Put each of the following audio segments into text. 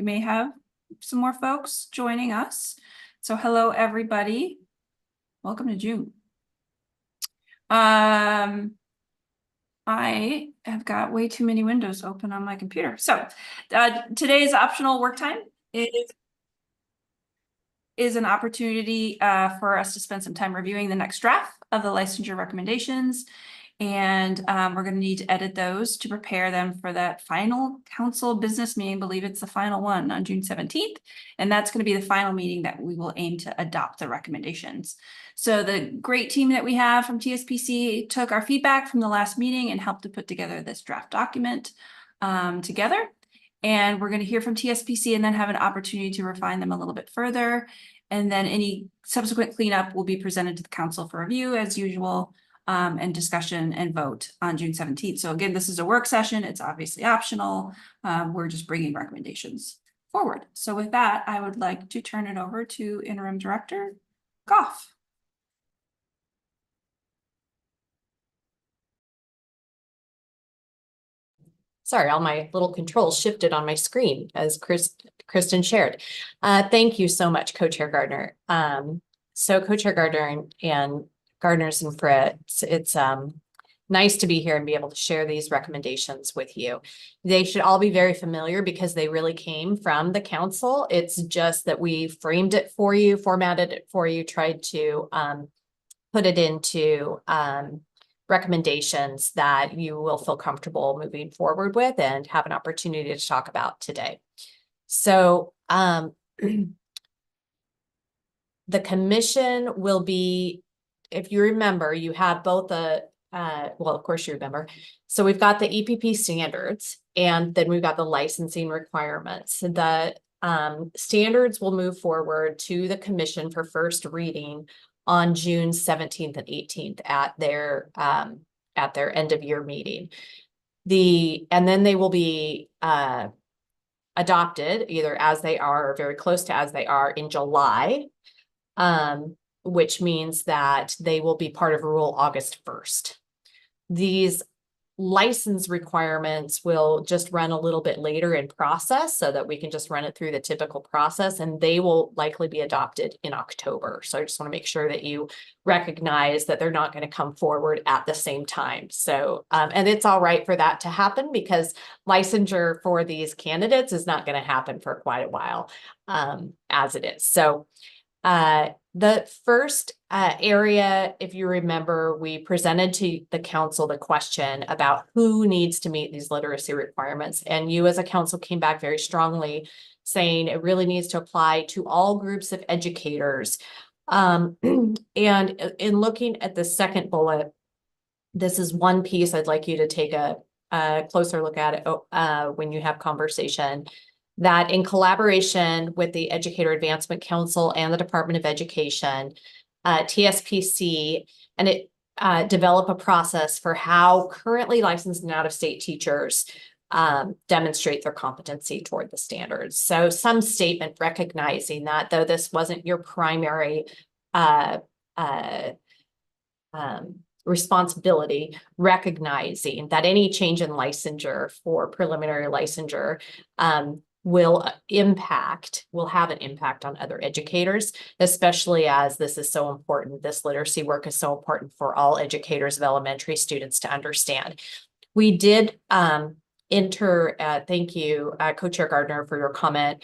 may have some more folks joining us. So hello, everybody. Welcome to June. I have got way too many windows open on my computer. So today's optional work time is an opportunity for us to spend some time reviewing the next draft of the licensure recommendations. And we're going to need to edit those to prepare them for that final council business meeting. I believe it's the final one on June 17th. And that's going to be the final meeting that we will aim to adopt the recommendations. So the great team that we have from TSPC took our feedback from the last meeting and helped to put together this draft document together. And we're going to hear from TSPC and then have an opportunity to refine them a little bit further. And then any subsequent cleanup will be presented to the council for review as usual. And discussion and vote on June 17th. So again, this is a work session. It's obviously optional. We're just bringing recommendations forward. So with that, I would like to turn it over to Interim Director Goff. Sorry, all my little controls shifted on my screen as Kristen shared. Thank you so much, Co-Chair Gardner. So Co-Chair Gardner and Gardners and Fritz, it's nice to be here and be able to share these recommendations with you. They should all be very familiar because they really came from the council. It's just that we framed it for you, formatted it for you, tried to put it into recommendations that you will feel comfortable moving forward with and have an opportunity to talk about today. So the commission will be, if you remember, you have both the, well, of course you remember. So we've got the EPP standards and then we've got the licensing requirements. The standards will move forward to the commission for first reading on June 17th and 18th at their end of year meeting. And then they will be adopted either as they are or very close to as they are in July. Which means that they will be part of rule August 1st. These license requirements will just run a little bit later in process so that we can just run it through the typical process, and they will likely be adopted in October. So I just want to make sure that you recognize that they're not going to come forward at the same time. So, and it's all right for that to happen because licensure for these candidates is not going to happen for quite a while as it is. So, the first area, if you remember, we presented to the council the question about who needs to meet these literacy requirements. And you as a council came back very strongly saying it really needs to apply to all groups of educators. And in looking at the second bullet, this is one piece I'd like you to take a closer look at it when you have conversation. That in collaboration with the Educator Advancement Council and the Department of Education, TSPC, and it develop a process for how currently licensed and out-of-state teachers demonstrate their competency toward the standards. So some statement recognizing that though this wasn't your primary responsibility, recognizing that any change in licensure for preliminary licensure will have an impact on other educators, especially as this is so important. This literacy work is so important for all educators of elementary students to understand. We did thank you, Co-Chair Gardner, for your comment,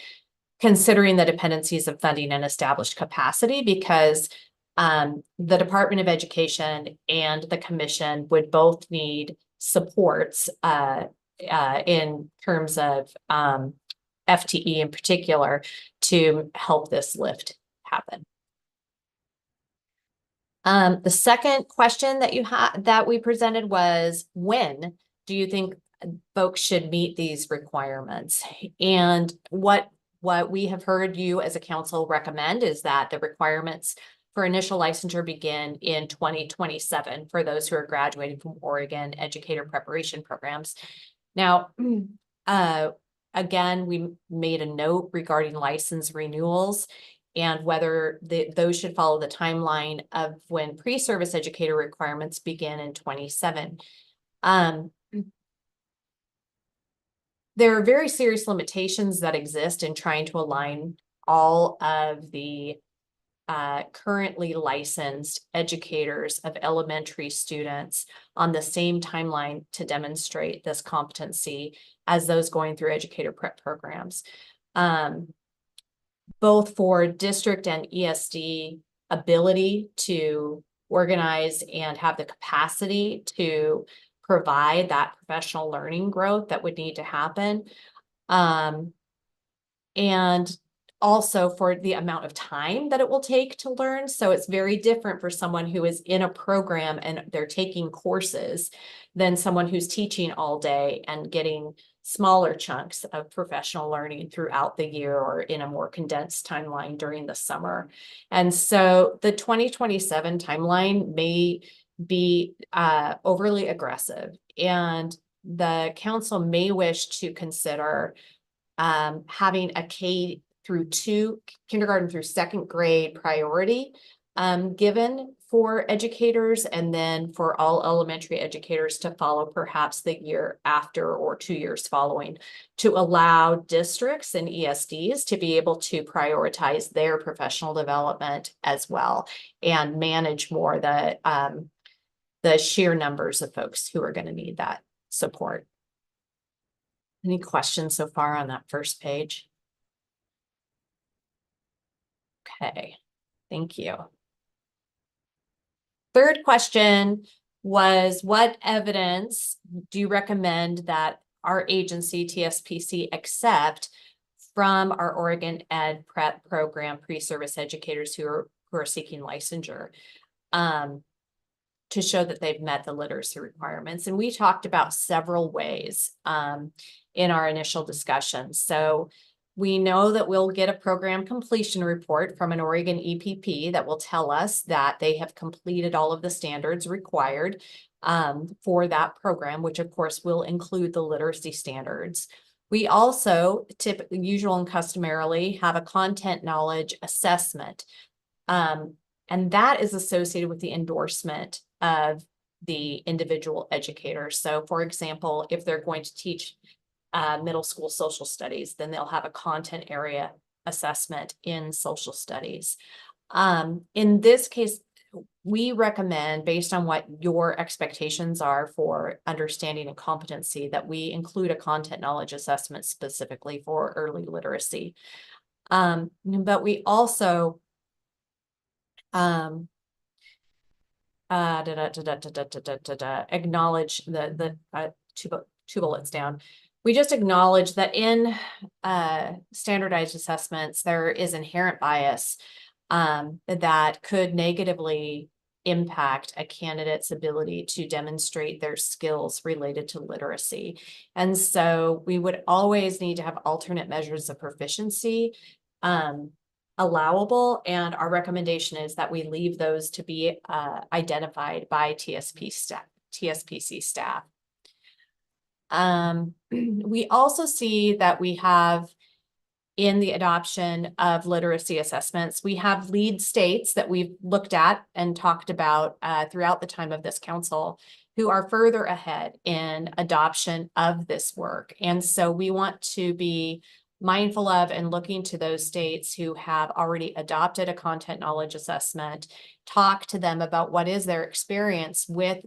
considering the dependencies of funding and established capacity, because the Department of Education and the Commission would both need supports in terms of FTE in particular to help this lift happen. The second question that that we presented was, when do you think folks should meet these requirements? And what we have heard you as a council recommend is that the requirements for initial licensure begin in 2027 for those who are graduating from Oregon educator preparation programs. Now, again, we made a note regarding license renewals and whether those should follow the timeline of when pre-service educator requirements begin in 27. there are very serious limitations that exist in trying to align all of the currently licensed educators of elementary students on the same timeline to demonstrate this competency as those going through educator prep programs. Both for district and ESD ability to organize and have the capacity to provide that professional learning growth that would need to happen. And also for the amount of time that it will take to learn. So it's very different for someone who is in a program and they're taking courses than someone who's teaching all day and getting smaller chunks of professional learning throughout the year or in a more condensed timeline during the summer. And so the 2027 timeline may be overly aggressive, and the council may wish to consider having a K through 2, kindergarten through 2nd grade priority given for educators, and then for all elementary educators to follow perhaps the year after or 2 years following, to allow districts and ESDs to be able to prioritize their professional development as well and manage more the sheer numbers of folks who are going to need that support. Any questions so far on that first page? Okay, thank you. Third question was, what evidence do you recommend that our agency, TSPC, accept from our Oregon Ed Prep program pre-service educators who are seeking licensure to show that they've met the literacy requirements? And we talked about several ways in our initial discussion. So we know that we'll get a program completion report from an Oregon EPP that will tell us that they have completed all of the standards required for that program, which of course will include the literacy standards. We also usual and customarily have a content knowledge assessment. And that is associated with the endorsement of the individual educator. So for example, if they're going to teach middle school social studies, then they'll have a content area assessment in social studies. In this case, we recommend, based on what your expectations are for understanding and competency, that we include a content knowledge assessment specifically for early literacy. But we also acknowledge the two bullets down. We just acknowledge that in standardized assessments, there is inherent bias that could negatively impact a candidate's ability to demonstrate their skills related to literacy. And so we would always need to have alternate measures of proficiency allowable, and our recommendation is that we leave those to be identified by TSPC staff. We also see that we have, in the adoption of literacy assessments, we have lead states that we've looked at and talked about throughout the time of this council who are further ahead in adoption of this work. And so we want to be mindful of and looking to those states who have already adopted a content knowledge assessment, talk to them about what is their experience with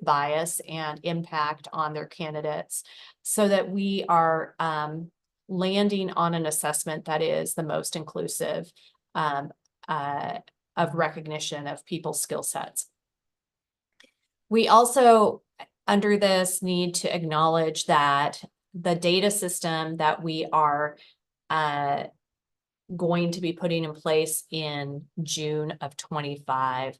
bias and impact on their candidates, so that we are landing on an assessment that is the most inclusive of recognition of people's skill sets. We also, under this, need to acknowledge that the data system that we are going to be putting in place in June of 25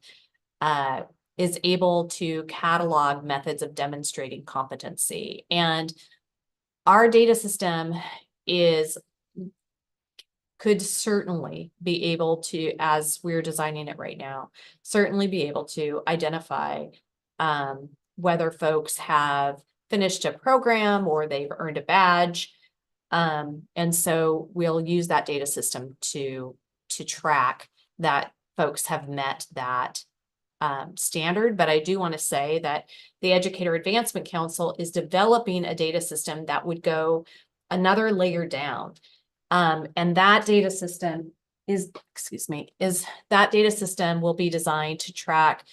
is able to catalog methods of demonstrating competency. And our data system could certainly be able to, as we're designing it right now, certainly be able to identify whether folks have finished a program or they've earned a badge. And so we'll use that data system to track that folks have met that standard, but I do want to say that the Educator Advancement Council is developing a data system that would go another layer down. And that data system is that data system will be designed to track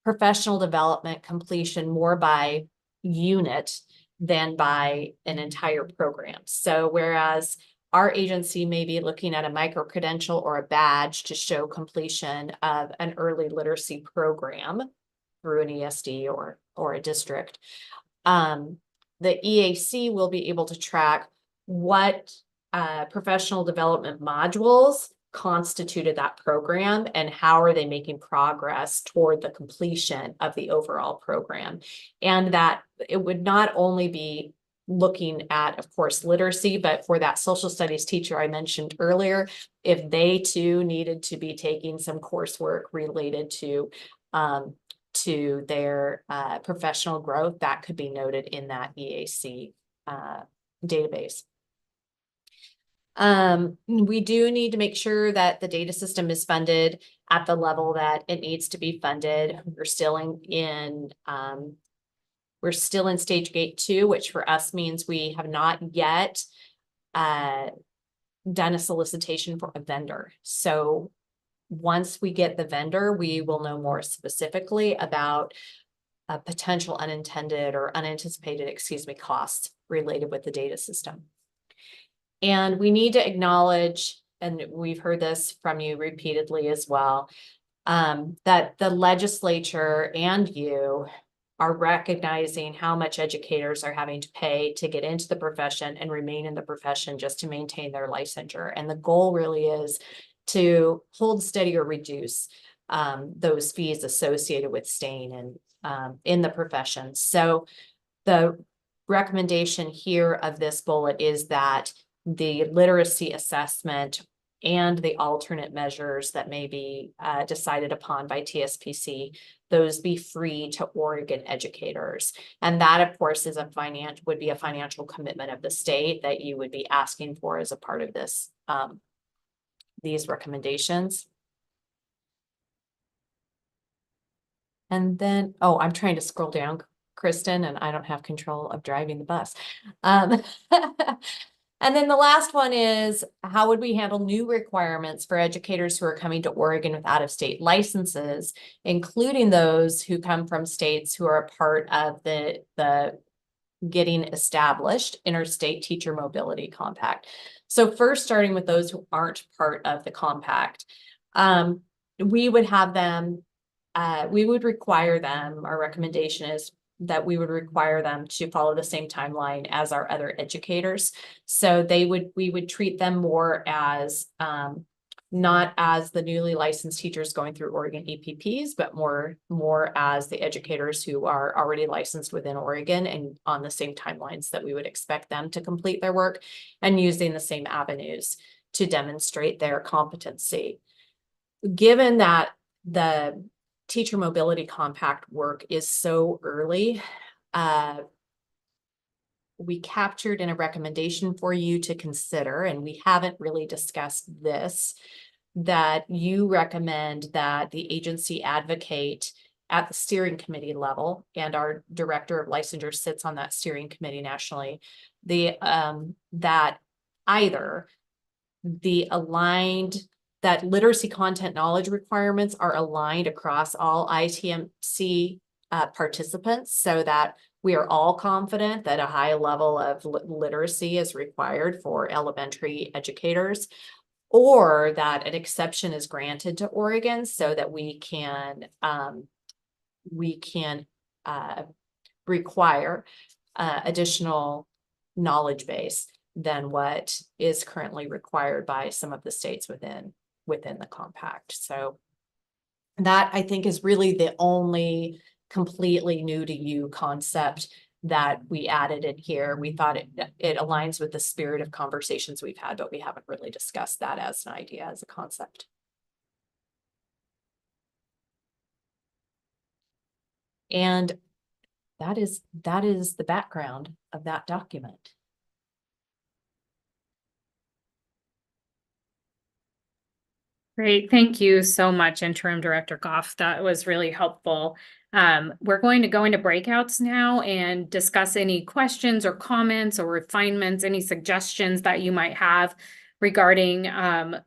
professional development completion more by unit than by an entire program. So whereas our agency may be looking at a micro-credential or a badge to show completion of an early literacy program through an ESD or a district, the EAC will be able to track what professional development modules constituted that program and how are they making progress toward the completion of the overall program. And that it would not only be looking at, of course, literacy, but for that social studies teacher I mentioned earlier, if they too needed to be taking some coursework related to their professional growth, that could be noted in that EAC database. We do need to make sure that the data system is funded at the level that it needs to be funded. We're still in stage gate 2, which for us means we have not yet done a solicitation for a vendor. So once we get the vendor, we will know more specifically about potential unintended or unanticipated, costs related with the data system. And we need to acknowledge, and we've heard this from you repeatedly as well, that the legislature and you are recognizing how much educators are having to pay to get into the profession and remain in the profession just to maintain their licensure. And the goal really is to hold steady or reduce those fees associated with staying in the profession. So the recommendation here of this bullet is that the literacy assessment and the alternate measures that may be decided upon by TSPC, those be free to Oregon educators. And that, of course, would be a financial commitment of the state that you would be asking for as a part of this, these recommendations. And then, I'm trying to scroll down, Kristen, and I don't have control of driving the bus. And then the last one is, how would we handle new requirements for educators who are coming to Oregon with out-of-state licenses, including those who come from states who are a part of the getting established Interstate Teacher Mobility Compact? So first, starting with those who aren't part of the compact, we would have them, we would require them, our recommendation is that we would require them to follow the same timeline as our other educators. So we would treat them more as, not as the newly licensed teachers going through Oregon EPPs, but more as the educators who are already licensed within Oregon and on the same timelines that we would expect them to complete their work and using the same avenues to demonstrate their competency. Given that the Teacher Mobility Compact work is so early, we captured in a recommendation for you to consider, and we haven't really discussed this, that you recommend that the agency advocate at the steering committee level, and our director of licensure sits on that steering committee nationally, that either that literacy content knowledge requirements are aligned across all ITMC participants, so that we are all confident that a high level of literacy is required for elementary educators, or that an exception is granted to Oregon so that we can require additional knowledge base than what is currently required by some of the states within the compact. So that, I think, is really the only completely new to you concept that we added in here. We thought it aligns with the spirit of conversations we've had, but we haven't really discussed that as an idea, as a concept. And that is the background of that document. Great, thank you so much, Interim Director Goff. That was really helpful. We're going to go into breakouts now and discuss any questions or comments or refinements, any suggestions that you might have regarding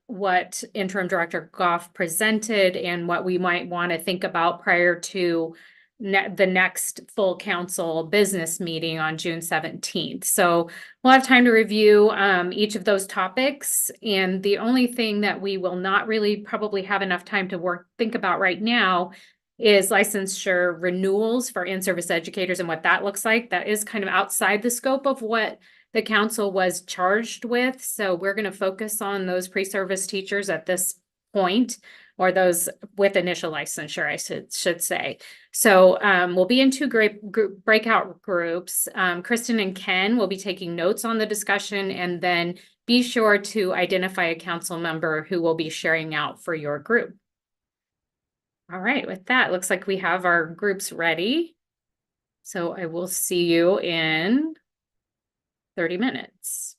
what Interim Director Goff presented and what we might want to think about prior to the next full council business meeting on June 17th. So we'll have time to review each of those topics. And the only thing that we will not really probably have enough time to think about right now is licensure renewals for in-service educators and what that looks like. That is kind of outside the scope of what the council was charged with. So we're going to focus on those pre-service teachers at this point, or those with initial licensure, I should say. So we'll be in two breakout groups. Kristen and Ken will be taking notes on the discussion, and then be sure to identify a council member who will be sharing out for your group. All right, with that, looks like we have our groups ready. So I will see you in 30 minutes.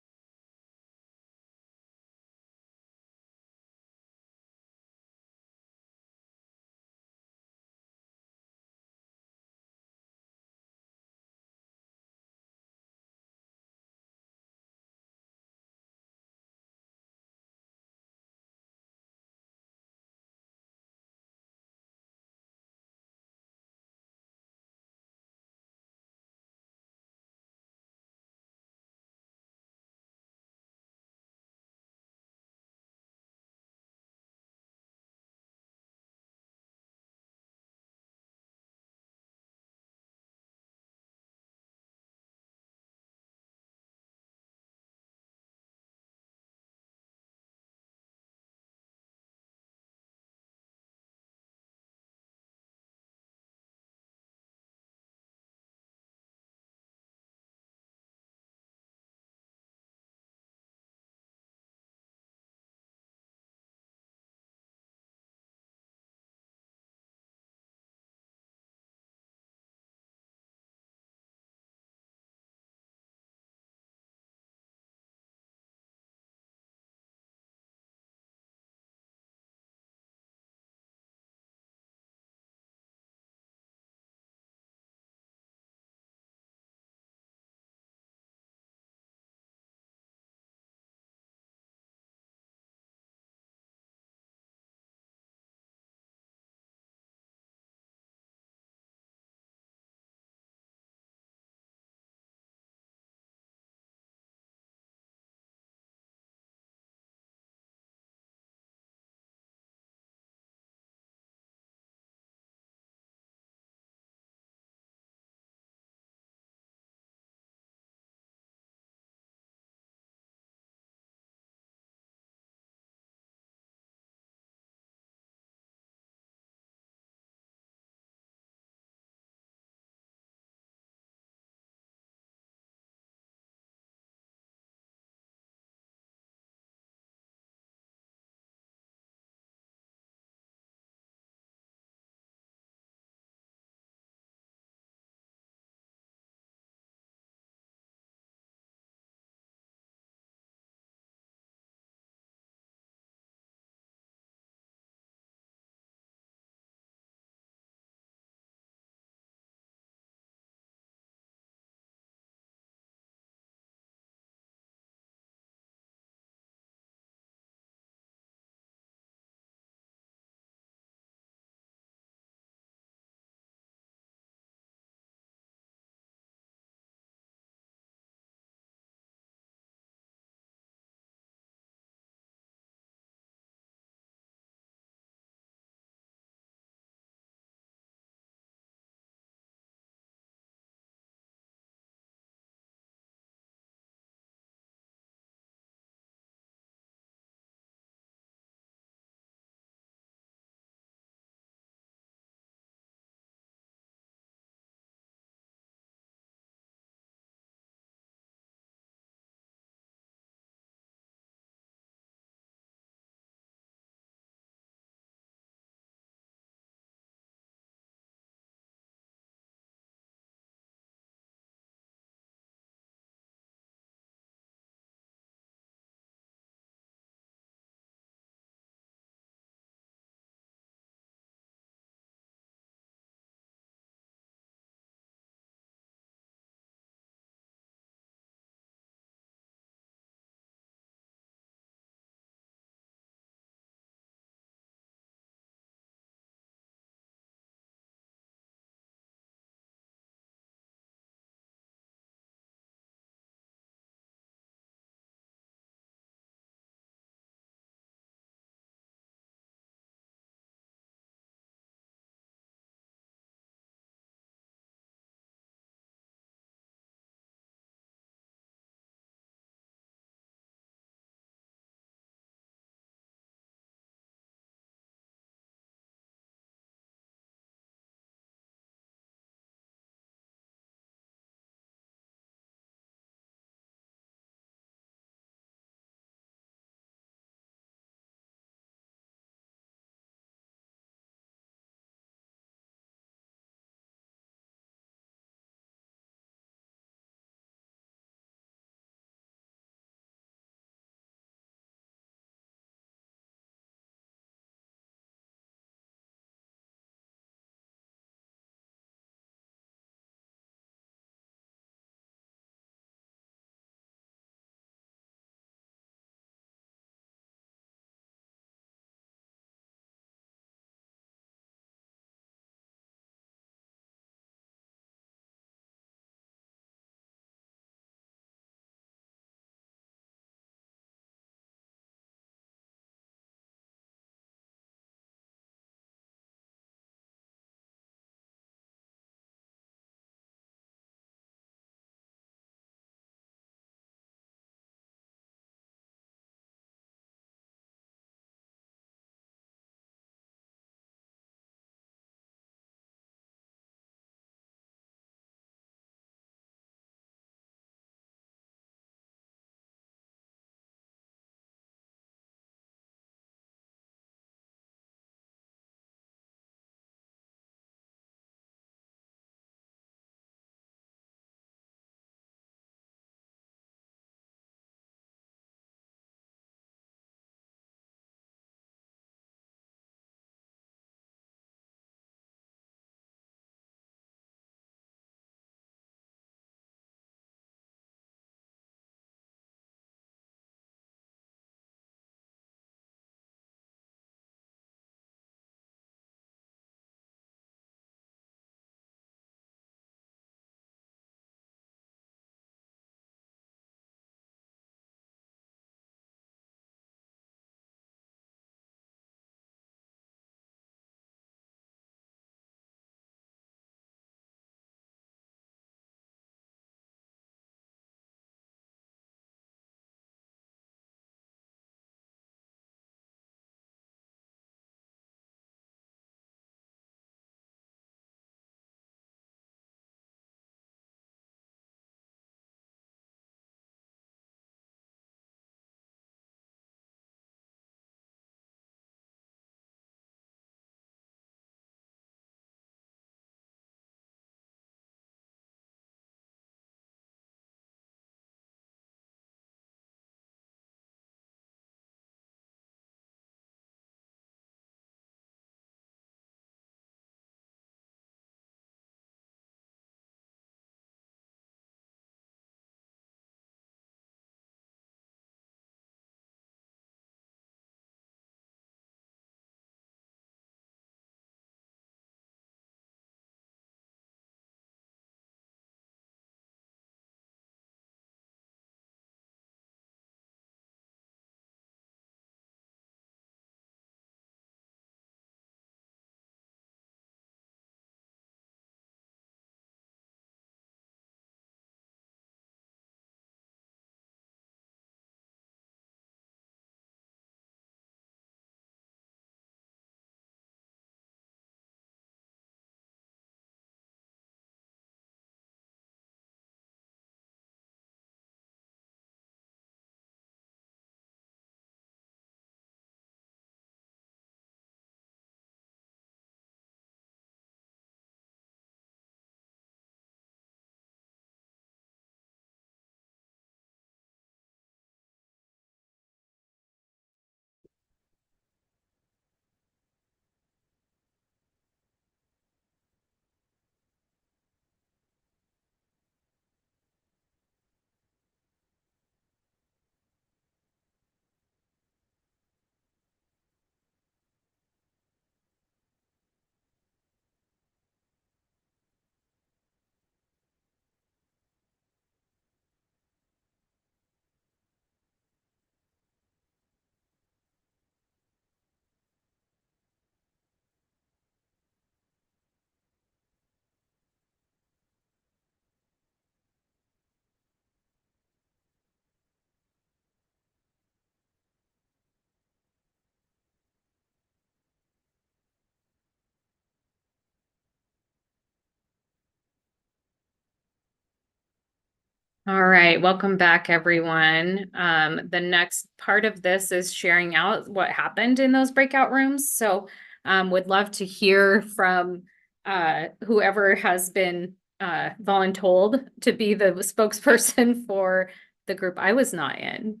All right, welcome back, everyone. The next part of this is sharing out what happened in those breakout rooms. So would love to hear from whoever has been voluntold to be the spokesperson for the group I was not in.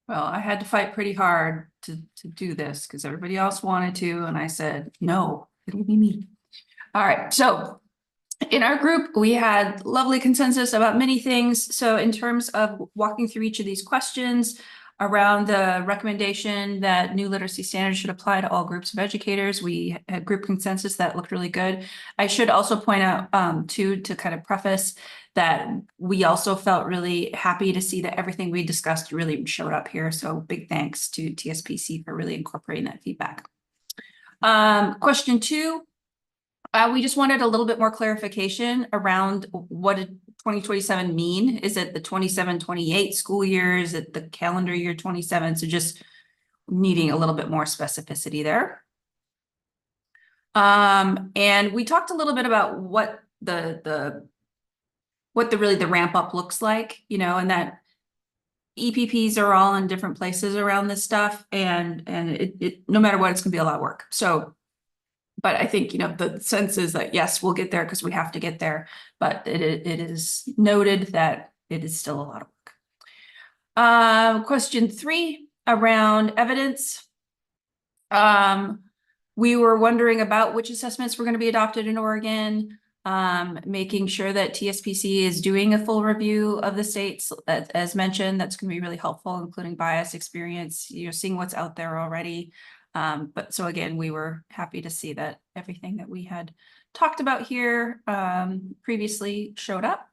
Well, I had to fight pretty hard to do this because everybody else wanted to, and I said, no, it'll be me. All right, so in our group, we had lovely consensus about many things. So in terms of walking through each of these questions around the recommendation that new literacy standards should apply to all groups of educators, we had group consensus that looked really good. I should also point out too, to kind of preface that we also felt really happy to see that everything we discussed really showed up here. So big thanks to TSPC for really incorporating that feedback. Question 2. We just wanted a little bit more clarification around what did 2027 mean? Is it the 27-28 school year? Is it the calendar year 27? So just needing a little bit more specificity there. And we talked a little bit about what the ramp up looks like, you know, and that EPPs are all in different places around this stuff, and it no matter what, it's gonna be a lot of work. So but I think, you know, the sense is that, yes, we'll get there because we have to get there. But it is noted that it is still a lot of work. Question 3 around evidence. We were wondering about which assessments were going to be adopted in Oregon, making sure that TSPC is doing a full review of the states, as mentioned. That's going to be really helpful, including bias, experience, you know, seeing what's out there already. But so again, we were happy to see that everything that we had talked about here previously showed up.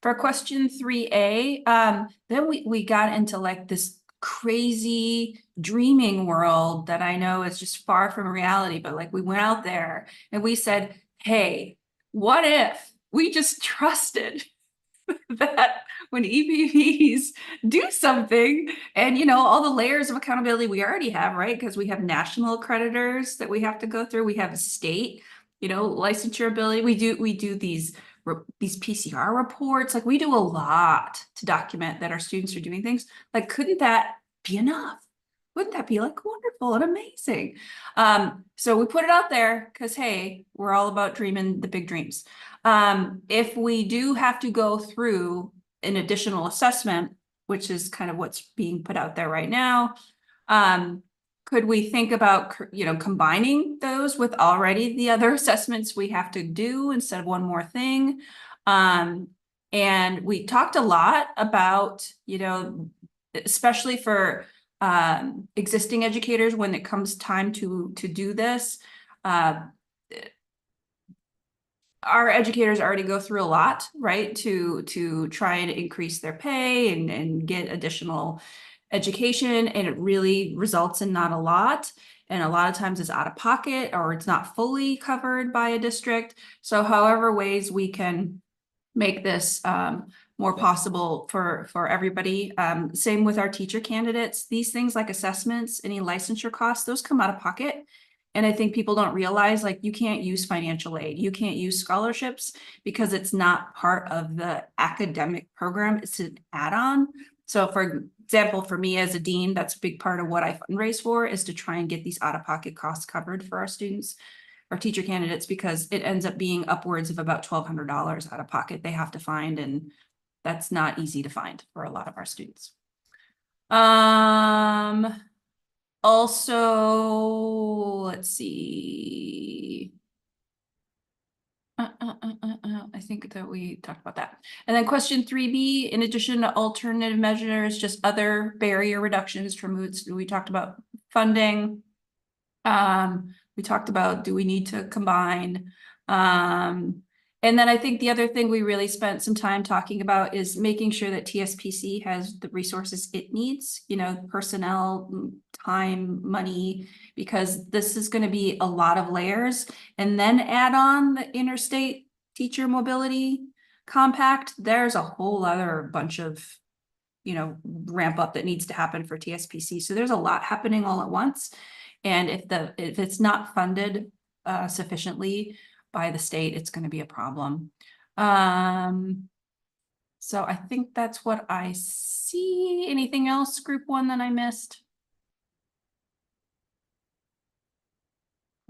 For question 3A, then we got into like this crazy dreaming world that I know is just far from reality, but like we went out there and we said, hey, what if we just trusted that when EPPs do something, and you know, all the layers of accountability we already have, right? Because we have national accreditors that we have to go through. We have state, you know, licensure ability. We do these PCR reports. Like we do a lot to document that our students are doing things. Like, couldn't that be enough? Wouldn't that be like wonderful and amazing? So we put it out there because, hey, we're all about dreaming the big dreams. If we do have to go through an additional assessment, which is kind of what's being put out there right now, could we think about, you know, combining those with already the other assessments we have to do instead of one more thing? And we talked a lot about, you know, especially for existing educators when it comes time to do this. Our educators already go through a lot, right, to try and increase their pay and get additional education, and it really results in not a lot. And a lot of times it's out of pocket or it's not fully covered by a district. So however ways we can make this more possible for everybody. Same with our teacher candidates. These things like assessments, any licensure costs, those come out of pocket. And I think people don't realize, like, you can't use financial aid. You can't use scholarships because it's not part of the academic program. It's an add-on. So for example, for me as a dean, that's a big part of what I fundraise for, is to try and get these out-of-pocket costs covered for our students, our teacher candidates, because it ends up being upwards of about $1,200 out of pocket they have to find, and that's not easy to find for a lot of our students. Also, let's see. I think that we talked about that. And then question 3B, in addition to alternative measures, just other barrier reductions from moods. We talked about funding. We talked about, do we need to combine? And then I think the other thing we really spent some time talking about is making sure that TSPC has the resources it needs, you know, personnel, time, money, because this is going to be a lot of layers. And then add on the interstate teacher mobility compact. There's a whole other bunch of, you know, ramp up that needs to happen for TSPC. So there's a lot happening all at once. And if it's not funded sufficiently by the state, it's going to be a problem. So I think that's what I see. Anything else, group one, that I missed?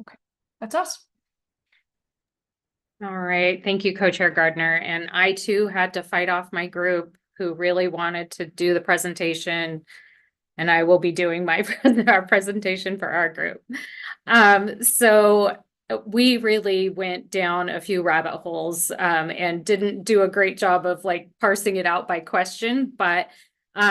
Okay, that's us. All right, thank you, Co-Chair Gardner. And I too had to fight off my group who really wanted to do the presentation. And I will be doing my our presentation for our group. So we really went down a few rabbit holes and didn't do a great job of like parsing it out by question. But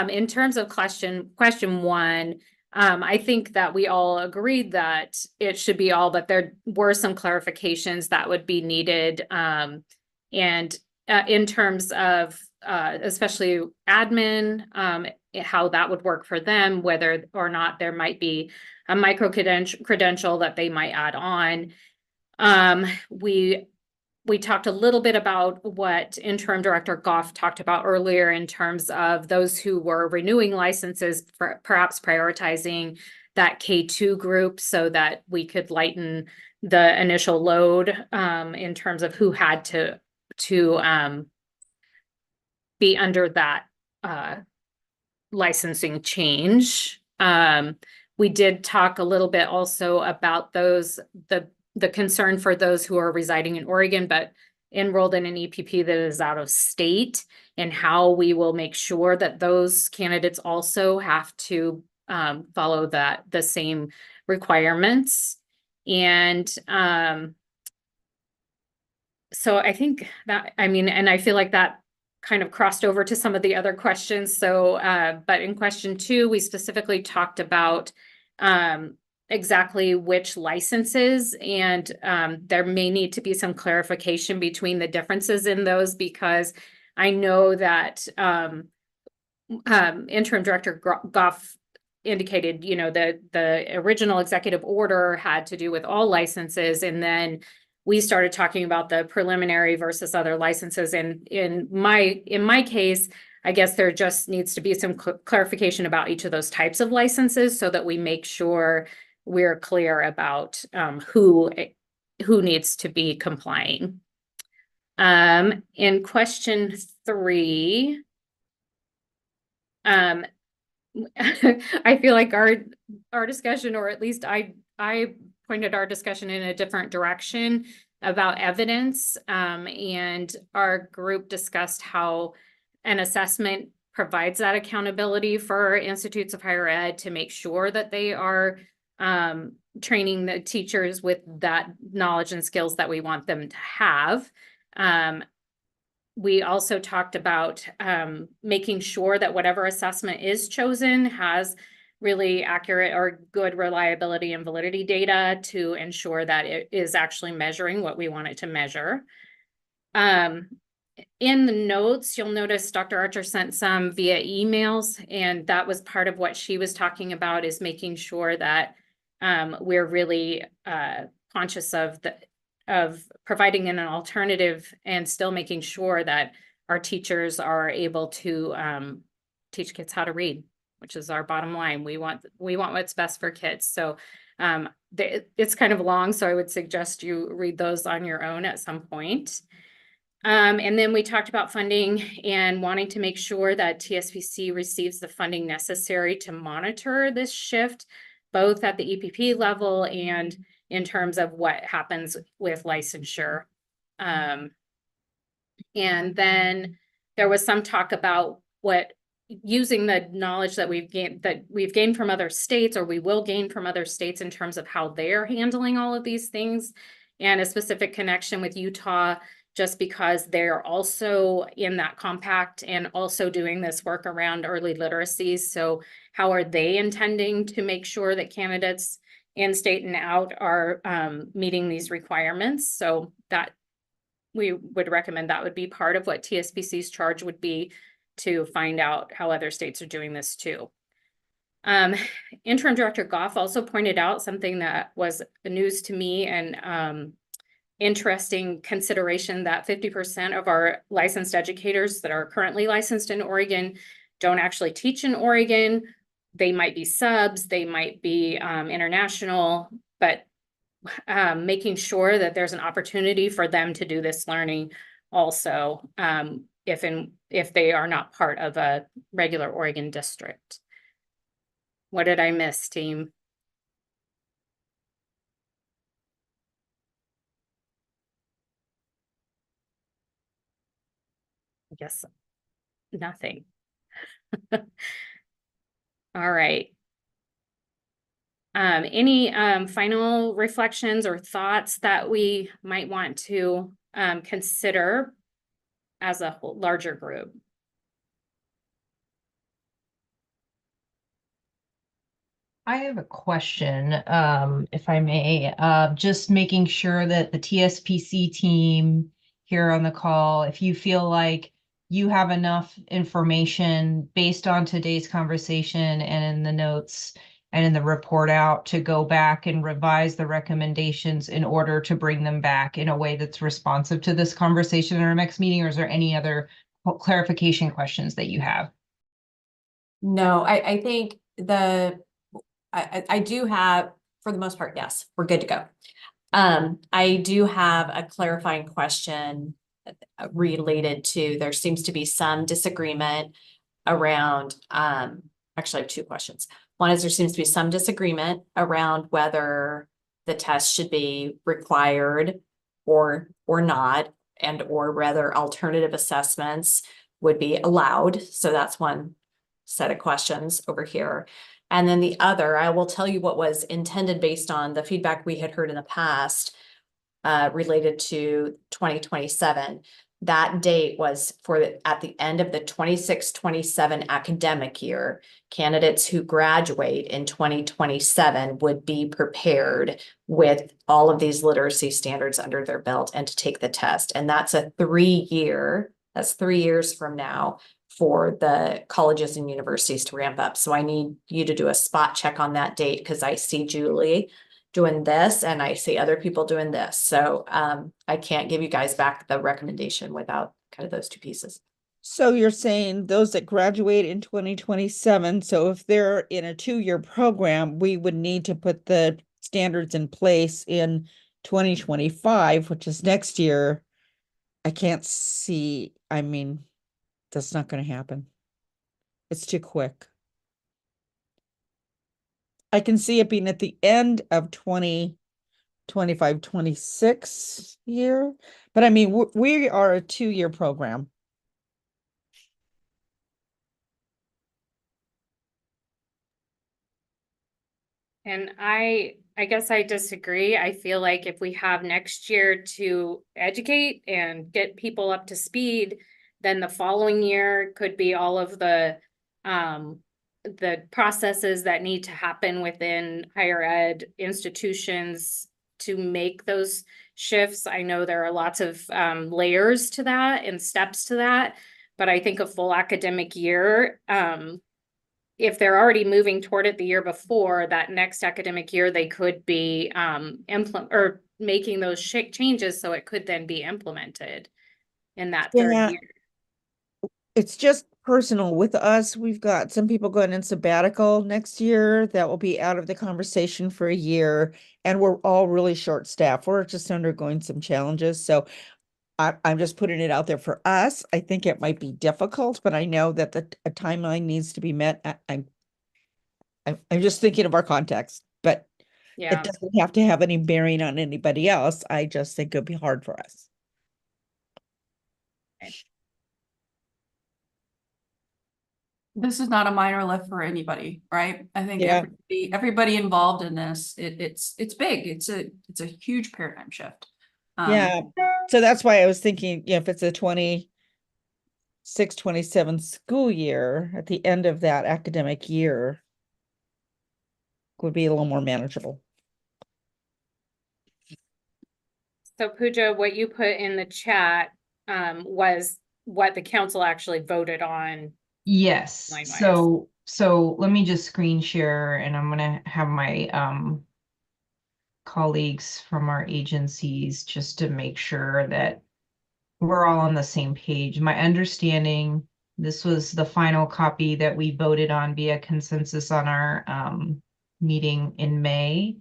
in terms of question one, I think that we all agreed that it should be all, but there were some clarifications that would be needed. And in terms of especially admin, how that would work for them, whether or not there might be a micro credential that they might add on. We talked a little bit about what Interim Director Goff talked about earlier in terms of those who were renewing licenses, perhaps prioritizing that K2 group so that we could lighten the initial load in terms of who had to be under that licensing change. We did talk a little bit also about the concern for those who are residing in Oregon, but enrolled in an EPP that is out of state, and how we will make sure that those candidates also have to follow the same requirements. And so I think that, I mean, and I feel like that kind of crossed over to some of the other questions. So, but in question two, we specifically talked about exactly which licenses, and there may need to be some clarification between the differences in those, because I know that Interim Director Goff indicated, you know, the original executive order had to do with all licenses, and then we started talking about the preliminary versus other licenses. And in my case, I guess there just needs to be some clarification about each of those types of licenses so that we make sure we're clear about who needs to be complying. In question three, I feel like our discussion, or at least I pointed our discussion in a different direction about evidence. And our group discussed how an assessment provides that accountability for institutes of higher ed to make sure that they are training the teachers with that knowledge and skills that we want them to have. We also talked about making sure that whatever assessment is chosen has really accurate or good reliability and validity data to ensure that it is actually measuring what we want it to measure. In the notes, you'll notice Dr. Archer sent some via emails, and that was part of what she was talking about, is making sure that we're really conscious of providing an alternative and still making sure that our teachers are able to teach kids how to read, which is our bottom line. We want what's best for kids. So it's kind of long, so I would suggest you read those on your own at some point. And then we talked about funding and wanting to make sure that TSPC receives the funding necessary to monitor this shift, both at the EPP level and in terms of what happens with licensure. And then there was some talk about using the knowledge that we've gained from other states, or we will gain from other states, in terms of how they're handling all of these things, and a specific connection with Utah, just because they're also in that compact and also doing this work around early literacy. So how are they intending to make sure that candidates in state and out are meeting these requirements? So that we would recommend that would be part of what TSPC's charge would be, to find out how other states are doing this too. Interim Director Goff also pointed out something that was news to me, and interesting consideration, that 50% of our licensed educators that are currently licensed in Oregon don't actually teach in Oregon. They might be subs, they might be international, but making sure that there's an opportunity for them to do this learning also, if they are not part of a regular Oregon district. What did I miss, team? I guess nothing. All right. Any final reflections or thoughts that we might want to consider as a whole larger group? I have a question, if I may, just making sure that the TSPC team here on the call, if you feel like you have enough information based on today's conversation and in the notes and in the report out to go back and revise the recommendations in order to bring them back in a way that's responsive to this conversation in our next meeting, or is there any other clarification questions that you have? No, I think I do have, for the most part, yes, we're good to go. I do have a clarifying question related to, there seems to be some disagreement around, actually I have two questions. One is there seems to be some disagreement around whether the test should be required or not, and or whether alternative assessments would be allowed. So that's one set of questions over here. And then the other, I will tell you what was intended based on the feedback we had heard in the past related to 2027. That date was at the end of the 26-27 academic year. Candidates who graduate in 2027 would be prepared with all of these literacy standards under their belt and to take the test. And that's that's 3 years from now for the colleges and universities to ramp up. So I need you to do a spot check on that date because I see Julie doing this and I see other people doing this. So I can't give you guys back the recommendation without kind of those two pieces. So you're saying those that graduate in 2027, so if they're in a 2-year program, we would need to put the standards in place in 2025, which is next year. I can't see, I mean, that's not going to happen. It's too quick. I can see it being at the end of 2025, 26 year, but I mean, we are a 2-year program. And I guess I disagree. I feel like if we have next year to educate and get people up to speed, then the following year could be all of the processes that need to happen within higher ed institutions to make those shifts. I know there are lots of layers to that and steps to that, but I think a full academic year, if they're already moving toward it the year before, that next academic year, they could be making those changes so it could then be implemented in that third Yeah. year. It's just personal with us. We've got some people going in sabbatical next year that will be out of the conversation for a year, and we're all really short staffed. We're just undergoing some challenges. So I'm just putting it out there for us. I think it might be difficult, but I know that a timeline needs to be met. I'm just thinking of our context, but Yeah. it doesn't have to have any bearing on anybody else. I just think it'd be hard for us. This is not a minor lift for anybody, right? I think Yeah. everybody involved in this, it's big. It's a huge paradigm shift. Yeah. So that's why I was thinking, if it's a 26-27 school year at the end of that academic year would be a little more manageable. So Pooja, what you put in the chat was what the council actually voted on. Yes, Line-wise. so let me just screen share and I'm gonna have my colleagues from our agencies just to make sure that we're all on the same page. My understanding, this was the final copy that we voted on via consensus on our meeting in May.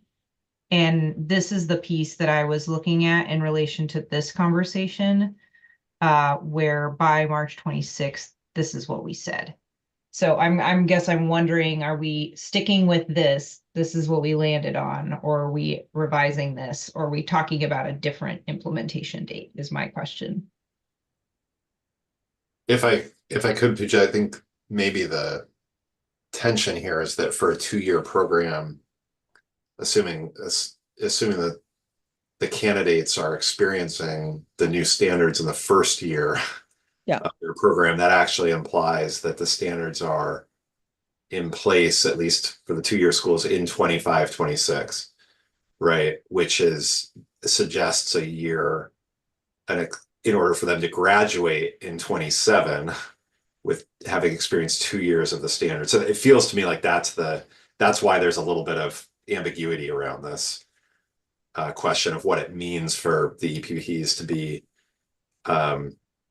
And this is the piece that I was looking at in relation to this conversation. where by March 26th, this is what we said. So I'm wondering, are we sticking with this? This is what we landed on, or are we revising this? Or are we talking about a different implementation date is my question. If I could, Pooja, I think maybe the tension here is that for a 2-year program, assuming that the candidates are experiencing the new standards in the first year Yeah. of their program, that actually implies that the standards are in place, at least for the 2-year schools, in 25, 26, right? Which suggests a year, and in order for them to graduate in 27 with having experienced 2 years of the standard. So it feels to me like that's why there's a little bit of ambiguity around this question of what it means for the EPPs to be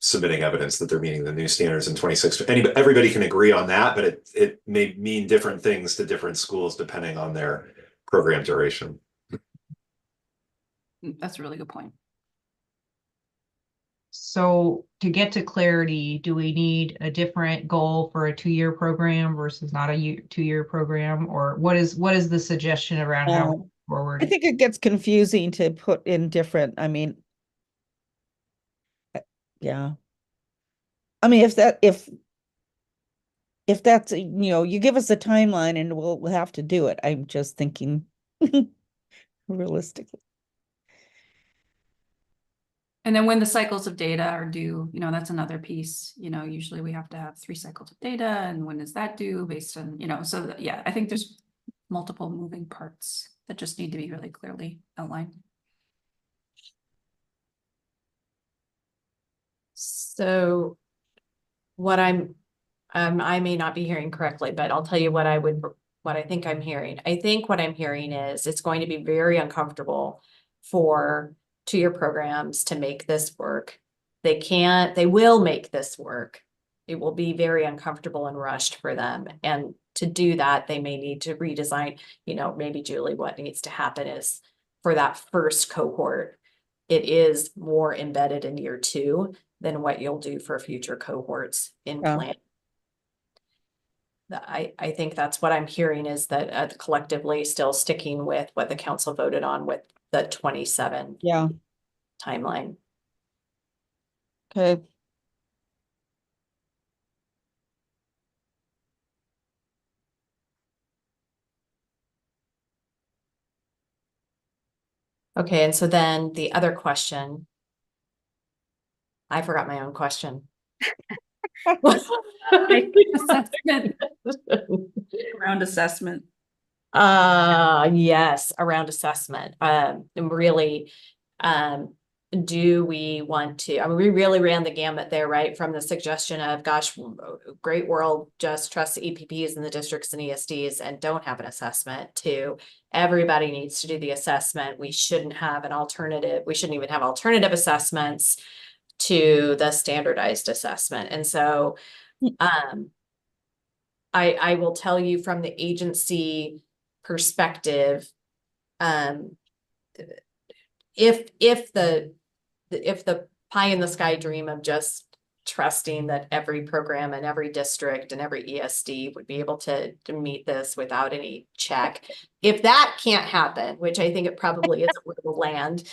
submitting evidence that they're meeting the new standards in 26. Everybody can agree on that, but it may mean different things to different schools depending on their program duration. That's a really good point. So to get to clarity, do we need a different goal for a 2-year program versus not a 2-year program? Or what is the suggestion around how forward? I think it gets confusing to put in different, I mean, yeah. I mean, if that's, you give us a timeline and we'll have to do it. I'm just thinking realistically. And then when the cycles of data are due, that's another piece, usually we have to have 3 cycles of data, and when is that due based on, yeah, I think there's multiple moving parts that just need to be really clearly outlined. So what I may not be hearing correctly, but I'll tell you what I think I'm hearing. I think what I'm hearing is it's going to be very uncomfortable for 2-year programs to make this work. They will make this work. It will be very uncomfortable and rushed for them. And to do that, they may need to redesign, maybe Julie, what needs to happen is for that first cohort, it is more embedded in year 2 than what you'll do for future cohorts in plan. I think that's what I'm hearing is that collectively still sticking with what the council voted on with the 27 timeline. Okay. Okay, and so then the other question, I forgot my own question. Assessment. Around assessment. Yes, around assessment. And really, do we want to, I mean, we really ran the gamut there, right? From the suggestion of, gosh, great world, just trust the EPPs and the districts and ESDs and don't have an assessment, to everybody needs to do the assessment. We shouldn't have an alternative. We shouldn't even have alternative assessments to the standardized assessment. And so, I will tell you from the agency perspective, if the pie in the sky dream of just trusting that every program and every district and every ESD would be able to meet this without any check, if that can't happen, which I think it probably isn't where we'll land,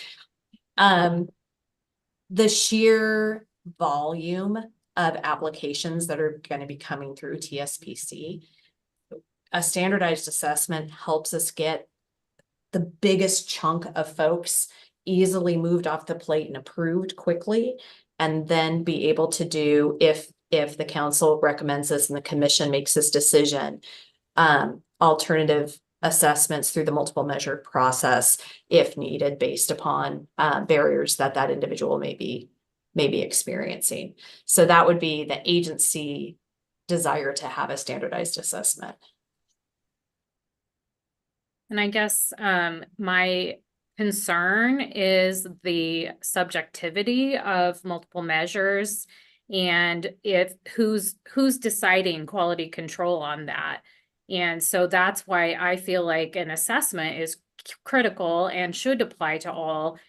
the sheer volume of applications that are going to be coming through TSPC, a standardized assessment helps us get the biggest chunk of folks easily moved off the plate and approved quickly, and then be able to do, if the council recommends this and the commission makes this decision, alternative assessments through the multiple measure process if needed, based upon barriers that individual may be experiencing. So that would be the agency desire to have a standardized assessment. And I guess my concern is the subjectivity of multiple measures, and if who's deciding quality control on that. And so that's why I feel like an assessment is critical and should apply to all.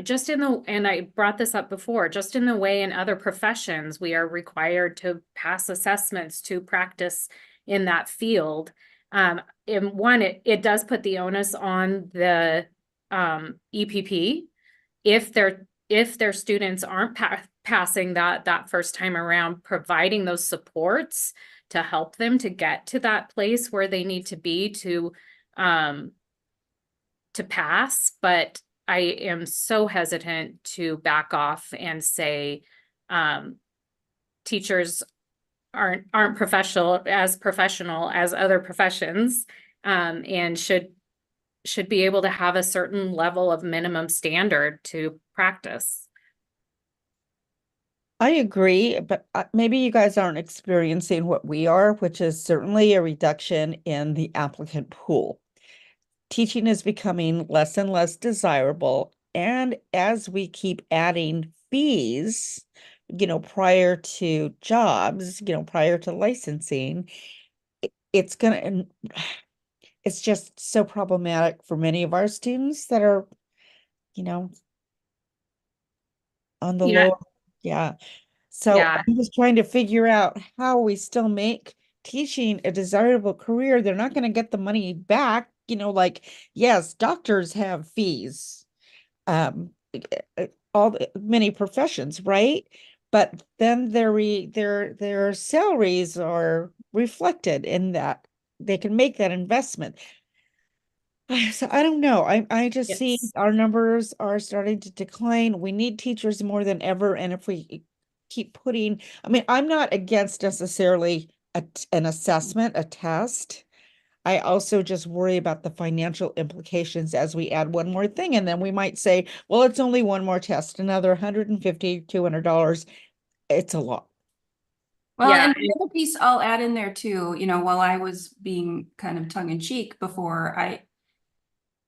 Just in the, and I brought this up before, just in the way in other professions, we are required to pass assessments to practice in that field. In one, it does put the onus on the EPP if their students aren't passing that first time around, providing those supports to help them to get to that place where they need to be to pass. But I am so hesitant to back off and say teachers aren't professional as other professions, and should be able to have a certain level of minimum standard to practice. I agree, but maybe you guys aren't experiencing what we are, which is certainly a reduction in the applicant pool. Teaching is becoming less and less desirable. And as we keep adding fees, prior to jobs, prior to licensing, it's it's just so problematic for many of our students that are, on the Yeah. lower, yeah. So Yeah. I'm just trying to figure out how we still make teaching a desirable career. They're not going to get the money back, like, yes, doctors have fees, many professions, right? But then their salaries are reflected in that. They can make that investment. So I don't know. I just see Yes. our numbers are starting to decline. We need teachers more than ever. And if we keep putting, I mean, I'm not against necessarily an assessment, a test. I also just worry about the financial implications as we add one more thing. And then we might say, well, it's only one more test, another $150, $200. It's a lot. Well, Yeah. and the other piece I'll add in there too, while I was being kind of tongue in cheek before,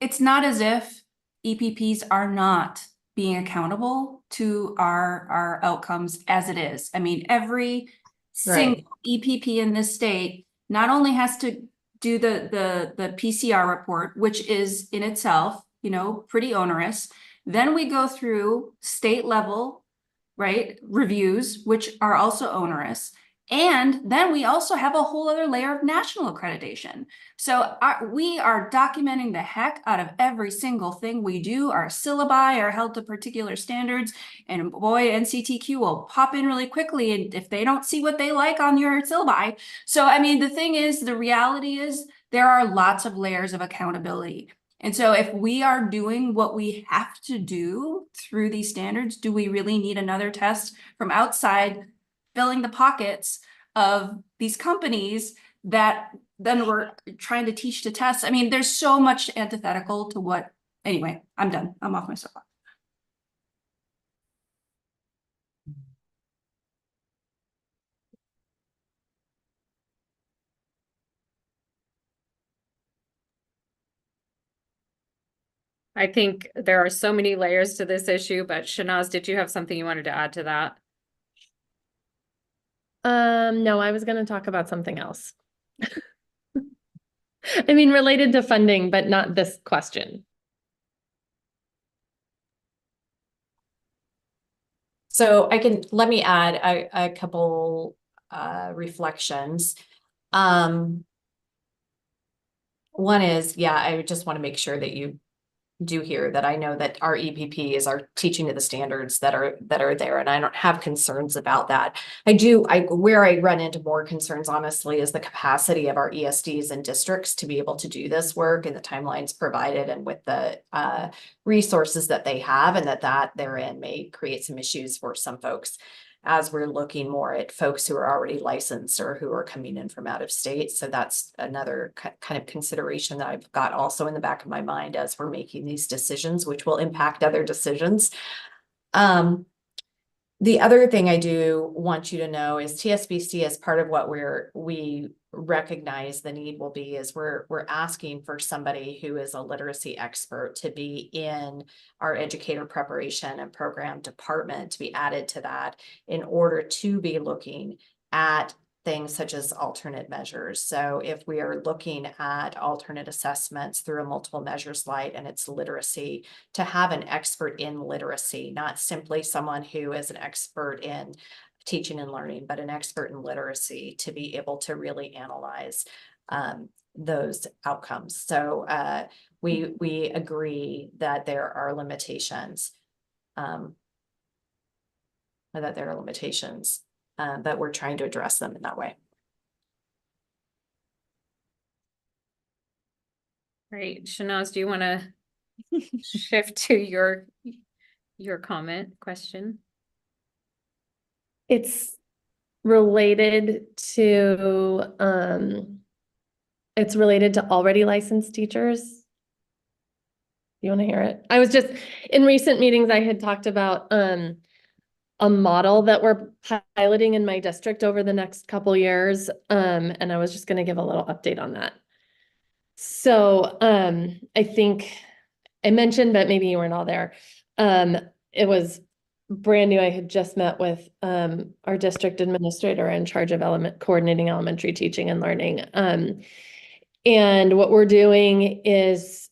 it's not as if EPPs are not being accountable to our outcomes as it is. I mean, every single EPP in this state not only has to do the PCR report, which is in itself, pretty onerous. Then we go through state level, right, reviews, which are also onerous. And then we also have a whole other layer of national accreditation. So we are documenting the heck out of every single thing we do. Our syllabi are held to particular standards, and boy, NCTQ will pop in really quickly and if they don't see what they like on your syllabi. So, I mean, the thing is, the reality is there are lots of layers of accountability. And so if we are doing what we have to do through these standards, do we really need another test from outside filling the pockets of these companies that then we're trying to teach to test? I mean, there's so much antithetical to what, anyway, I'm done. I'm off my soapbox. I think there are so many layers to this issue, but Shanaz, did you have something you wanted to add to that? No, I was going to talk about something else. I mean, related to funding, but not this question. So let me add a couple reflections. One is, yeah, I just want to make sure that you do hear that I know that our EPP is our teaching to the standards that are there, and I don't have concerns about that. Where I run into more concerns, honestly, is the capacity of our ESDs and districts to be able to do this work and the timelines provided and with the resources that they have, and that therein may create some issues for some folks as we're looking more at folks who are already licensed or who are coming in from out of state. So that's another kind of consideration that I've got also in the back of my mind as we're making these decisions, which will impact other decisions. The other thing I do want you to know is TSBC, as part of what we recognize the need will be, is we're asking for somebody who is a literacy expert to be in our educator preparation and program department, to be added to that in order to be looking at things such as alternate measures. So if we are looking at alternate assessments through a multiple measures light and it's literacy, to have an expert in literacy, not simply someone who is an expert in teaching and learning, but an expert in literacy to be able to really analyze those outcomes. So we agree that there are limitations. But we're trying to address them in that way. Great. Shanaz, do you want to shift to your comment question? It's related to, it's related to already licensed teachers. You want to hear it? I was just, in recent meetings, I had talked about, a model that we're piloting in my district over the next couple years. And I was just going to give a little update on that. So, I think I mentioned, but maybe you weren't all there. It was brand new. I had just met with, our district administrator in charge of coordinating elementary teaching and learning. And what we're doing is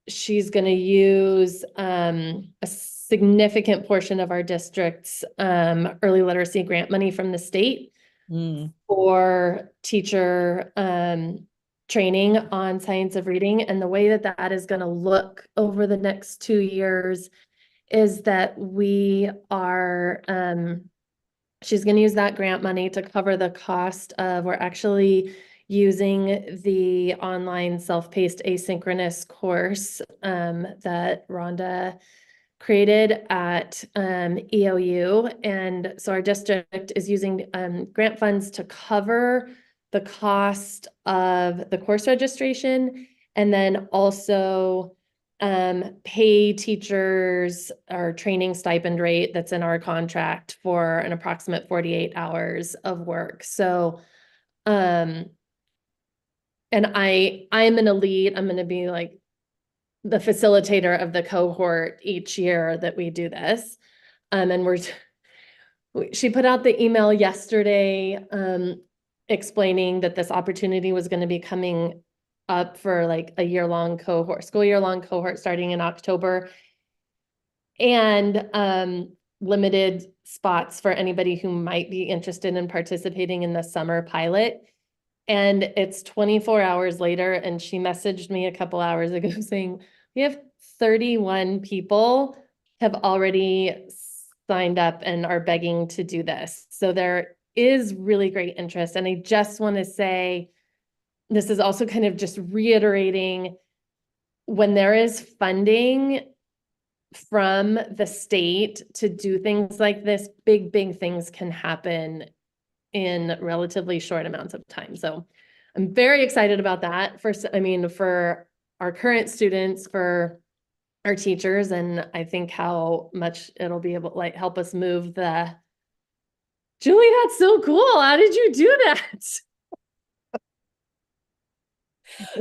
she's going to use, a significant portion of our district's early literacy grant money from the state for teacher training on science of reading. And the way that that is going to look over the next 2 years is that we are, she's going to use that grant money to cover the cost of, we're actually using the online self-paced asynchronous course that Rhonda created at EOU. And so our district is using grant funds to cover the cost of the course registration, and then also pay teachers our training stipend rate that's in our contract for an approximate 48 hours of work. So, and I'm in a lead, I'm going to be like the facilitator of the cohort each year that we do this. And she put out the email yesterday, explaining that this opportunity was going to be coming up for like a year-long cohort, school year-long cohort starting in October. And limited spots for anybody who might be interested in participating in the summer pilot. And it's 24 hours later, and she messaged me a couple hours ago saying, we have 31 people have already signed up and are begging to do this. So there is really great interest. And I just want to say, this is also kind of just reiterating, when there is funding from the state to do things like this, big things can happen in relatively short amounts of time. So I'm very excited about that. For our current students, for our teachers, and I think how much it'll be able to like help us move the, Julie, that's so cool. How did you do that?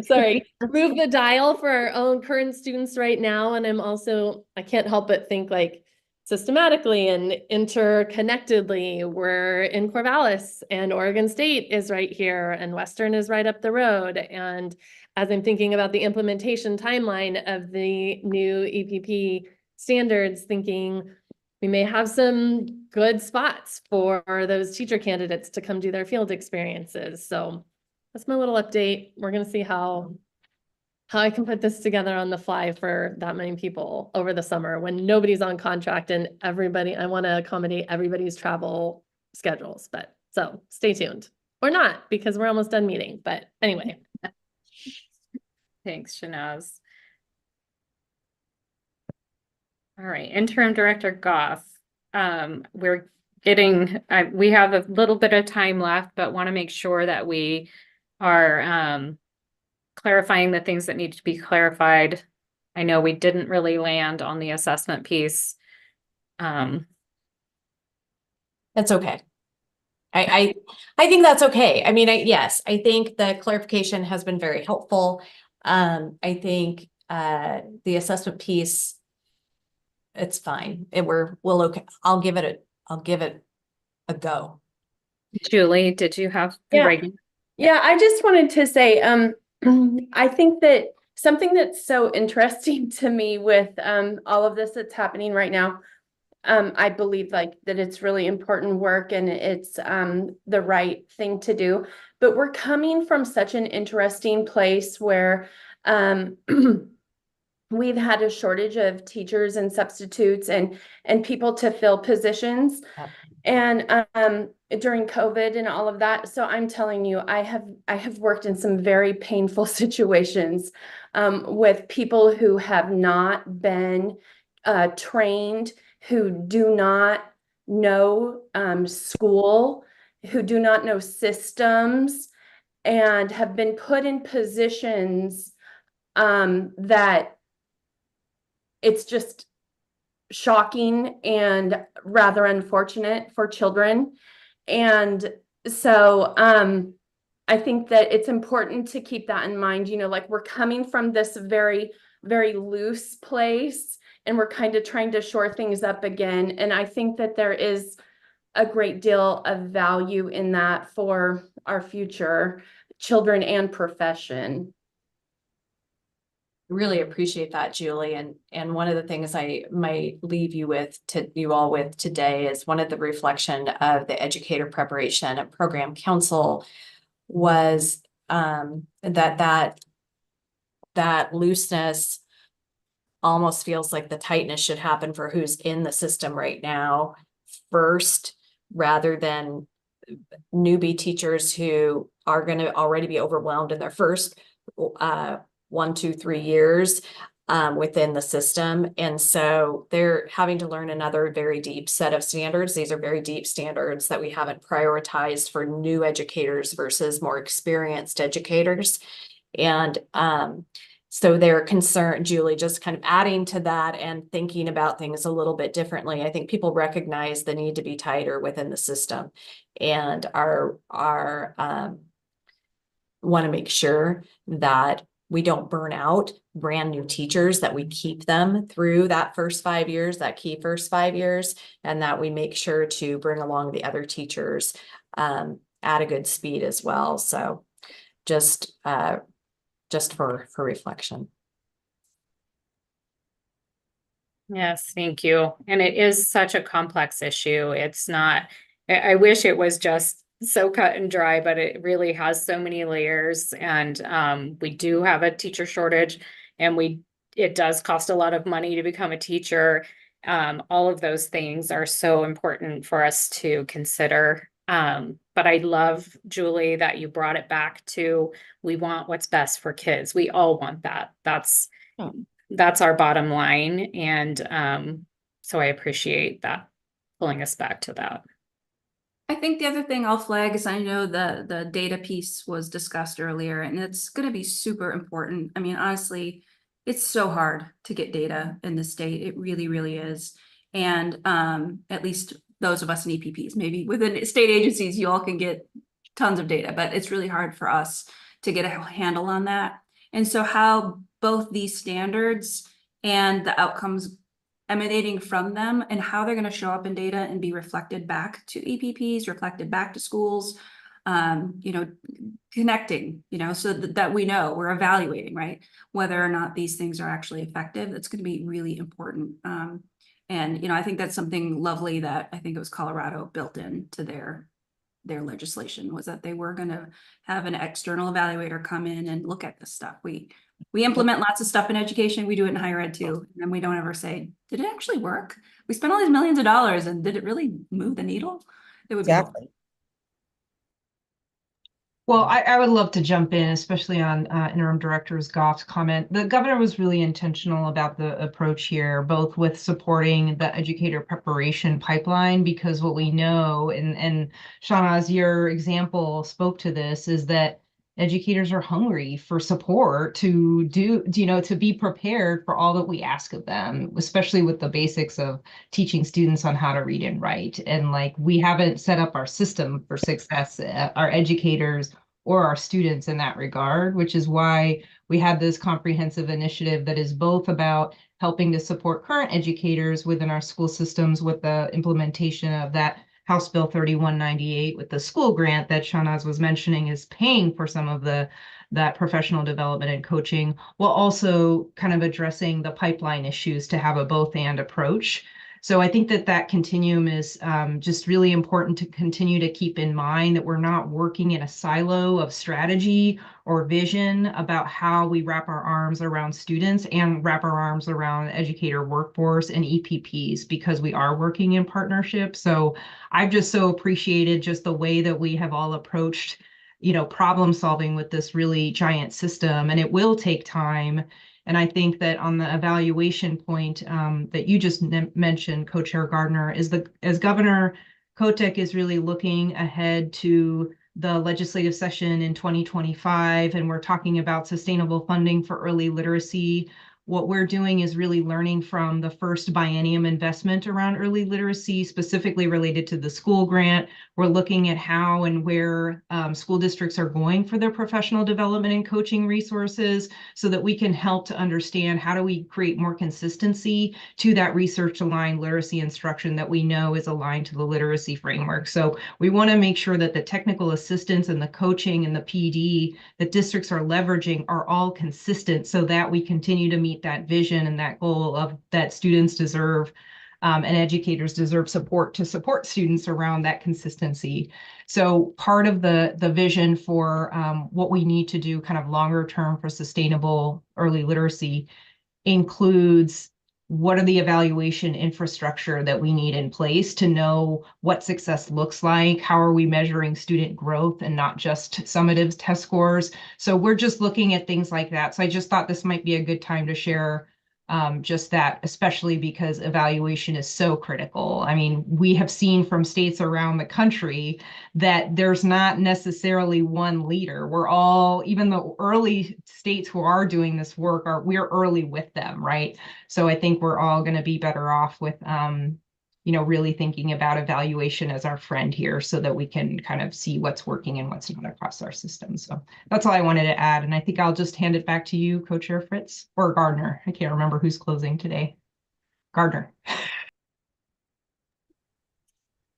Sorry, move the dial for our own current students right now. And I can't help but think like systematically and interconnectedly, we're in Corvallis and Oregon State is right here and Western is right up the road. And as I'm thinking about the implementation timeline of the new EPP standards, thinking we may have some good spots for those teacher candidates to come do their field experiences. So that's my little update. We're going to see how I can put this together on the fly for that many people over the summer when nobody's on contract and I want to accommodate everybody's travel schedules. But so stay tuned, or not, because we're almost done meeting. But anyway. Thanks, Shanaz. All right, Interim Director Goff. We have a little bit of time left, but want to make sure that we are clarifying the things that need to be clarified. I know we didn't really land on the assessment piece. That's okay. I think that's okay. I mean, yes, I think the clarification has been very helpful. I think the assessment piece, it's fine. We'll okay. I'll give it a go. Julie, did you have? Yeah. Reagan? Yeah, I just wanted to say, I think that something that's so interesting to me with all of this that's happening right now, I believe like that it's really important work and it's the right thing to do. But we're coming from such an interesting place where we've had a shortage of teachers and substitutes and people to fill positions. Yep. And during COVID and all of that. So I'm telling you, I have worked in some very painful situations with people who have not been trained, who do not know school, who do not know systems, and have been put in positions that it's just shocking and rather unfortunate for children. And so I think that it's important to keep that in mind, you know, like we're coming from this very, very loose place and we're kind of trying to shore things up again. And I think that there is a great deal of value in that for our future children and profession. Really appreciate that, Julie. And one of the things I might leave you with to you all with today is one of the reflection of the Educator Preparation and Program Council was that looseness almost feels like the tightness should happen for who's in the system right now first, rather than newbie teachers who are going to already be overwhelmed in their first 1, 2, 3 years within the system. And so they're having to learn another very deep set of standards. These are very deep standards that we haven't prioritized for new educators versus more experienced educators. And so they're concerned, Julie, just kind of adding to that and thinking about things a little bit differently. I think people recognize the need to be tighter within the system and are want to make sure that we don't burn out brand new teachers, that we keep them through that first 5 years, that key first 5 years, and that we make sure to bring along the other teachers at a good speed as well. So just for reflection. Yes, thank you. And it is such a complex issue. It's not, I wish it was just so cut and dry, but it really has so many layers. And we do have a teacher shortage, and it does cost a lot of money to become a teacher. All of those things are so important for us to consider. But I love, Julie, that you brought it back to, we want what's best for kids. We all want that. That's our bottom line. And so I appreciate that, pulling us back to that. I think the other thing I'll flag is I know the data piece was discussed earlier, and it's going to be super important. I mean, honestly, it's so hard to get data in the state. It really, really is. And at least those of us in EPPs, maybe within state agencies, you all can get tons of data, but it's really hard for us to get a handle on that. And so how both these standards and the outcomes emanating from them and how they're going to show up in data and be reflected back to EPPs, reflected back to schools, you know, connecting, you know, so that we know we're evaluating, right, whether or not these things are actually effective. That's going to be really important. And, you know, I think that's something lovely that I think it was Colorado built into their legislation, was that they were going to have an external evaluator come in and look at this stuff. We implement lots of stuff in education. We do it in higher ed too. And we don't ever say, did it actually work? We spent all these millions of dollars and did it really move the needle? It would Exactly. Well, I would love to jump in, especially on Interim Director Goff's comment. The governor was really intentional about the approach here, both with supporting the educator preparation pipeline, because what we know, and Shauna, your example spoke to this, is that educators are hungry for support to to be prepared for all that we ask of them, especially with the basics of teaching students on how to read and write. And like, we haven't set up our system for success, our educators or our students in that regard, which is why we have this comprehensive initiative that is both about helping to support current educators within our school systems with the implementation of that House Bill 3198 with the school grant that Shanaz was mentioning is paying for some of that professional development and coaching, while also kind of addressing the pipeline issues to have a both and approach. So I think that continuum is just really important to continue to keep in mind, that we're not working in a silo of strategy or vision about how we wrap our arms around students and wrap our arms around educator workforce and EPPs, because we are working in partnership. So I've just so appreciated just the way that we have all approached, problem solving with this really giant system, and it will take time. And I think that on the evaluation point that you just mentioned, Co-Chair Gardner, as Governor Kotek is really looking ahead to the legislative session in 2025, and we're talking about sustainable funding for early literacy. What we're doing is really learning from the first biennium investment around early literacy, specifically related to the school grant. We're looking at how and where school districts are going for their professional development and coaching resources, so that we can help to understand how do we create more consistency to that research-aligned literacy instruction that we know is aligned to the literacy framework. So we want to make sure that the technical assistance and the coaching and the PD that districts are leveraging are all consistent, so that we continue to meet that vision and that goal of that students deserve and educators deserve support to support students around that consistency. So part of the vision for what we need to do kind of longer term for sustainable early literacy includes what are the evaluation infrastructure that we need in place to know what success looks like? How are we measuring student growth and not just summative test scores? So we're just looking at things like that. So I just thought this might be a good time to share just that, especially because evaluation is so critical. I mean, we have seen from states around the country that there's not necessarily one leader. We're all, even the early states who are doing this work, we're early with them, right? So I think we're all going to be better off with, really thinking about evaluation as our friend here, so that we can kind of see what's working and what's not across our system. So that's all I wanted to add. And I think I'll just hand it back to you, Co-Chair Fritz, or Gardner. I can't remember who's closing today. Gardner.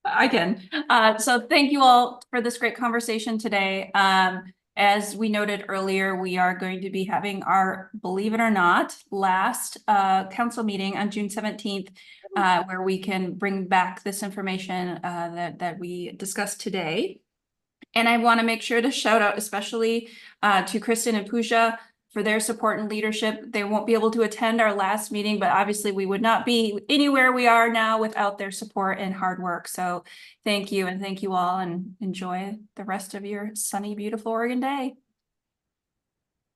I can. So thank you all for this great conversation today. As we noted earlier, we are going to be having our, believe it or not, last council meeting on June 17th, where we can bring back this information that we discussed today. And I want to make sure to shout out especially to Kristen and Pooja for their support and leadership. They won't be able to attend our last meeting, but obviously we would not be anywhere we are now without their support and hard work. So thank you, and thank you all, and enjoy the rest of your sunny, beautiful Oregon day.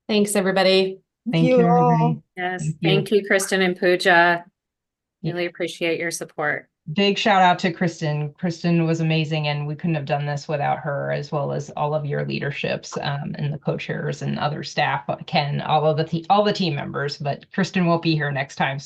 Thanks, everybody. Thank you you, all. everybody. Yes, thank you, Kristen and Pooja. Really appreciate your support. Big shout out to Kristen. Kristen was amazing, and we couldn't have done this without her, as well as all of your leaderships and the co-chairs and other staff, Ken, all the team members. But Kristen won't be here next time.